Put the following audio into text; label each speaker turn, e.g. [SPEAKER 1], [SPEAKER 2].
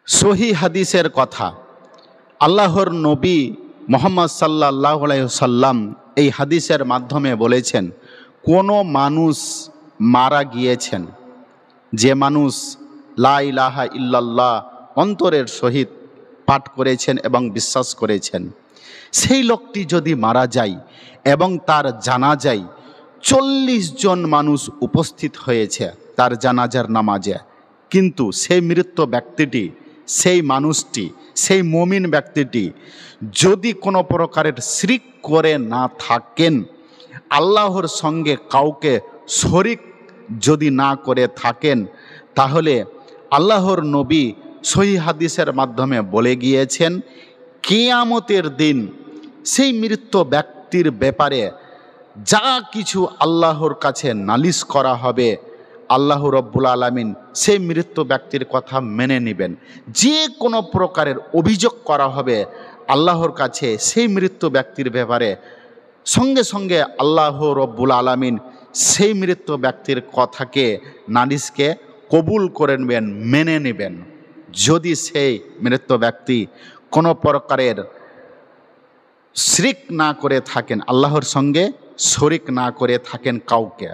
[SPEAKER 1] সহি হাদিসের কথা, আল্লাহর নবী মুহাম্মদ সাল্লাল্লাহু আলাইহি ওয়াসাল্লাম এই হাদিসের মাধ্যমে বলেছেন, কোনো মানুষ মারা গিয়েছেন, যে মানুষ লা ইলাহা ইল্লাল্লাহ অন্তরের সহিত পাঠ করেছেন এবং বিশ্বাস করেছেন, সেই লোকটি যদি মারা যায় এবং তার জানাজায় 40 জন মানুষ উপস্থিত হয়েছে তার জানাজার নামাজে, কিন্তু সেই মৃত ব্যক্তিটি, সেই মানুষটি, সেই মুমিন ব্যক্তিটি যদি কোনো প্রকারের শিরক করে না থাকেন, আল্লাহর সঙ্গে কাউকে শরিক যদি না করে থাকেন, তাহলে আল্লাহর নবী সহিহ হাদিসের মাধ্যমে বলে গিয়েছেন, কিয়ামতের দিন সেই মৃত ব্যক্তির ব্যাপারে যা কিছু আল্লাহর কাছে নালিশ করা হবে, আল্লাহ রব্বুল আলামিন সেই মৃত ব্যক্তির কথা মেনে নেবেন। যে কোনো প্রকারের অভিযোগ করা হবে আল্লাহর কাছে সেই মৃত ব্যক্তির ব্যাপারে, সঙ্গে সঙ্গে আল্লাহ রব্বুল আলামিন সেই মৃত ব্যক্তির কথাকে, নালিশকে কবুল করে নেবেন, মেনে নেবেন। যদি সেই মৃত ব্যক্তি কোনো প্রকারের শিরক না করে থাকেন, আল্লাহর সঙ্গে শরিক না করে থাকেন কাউকে।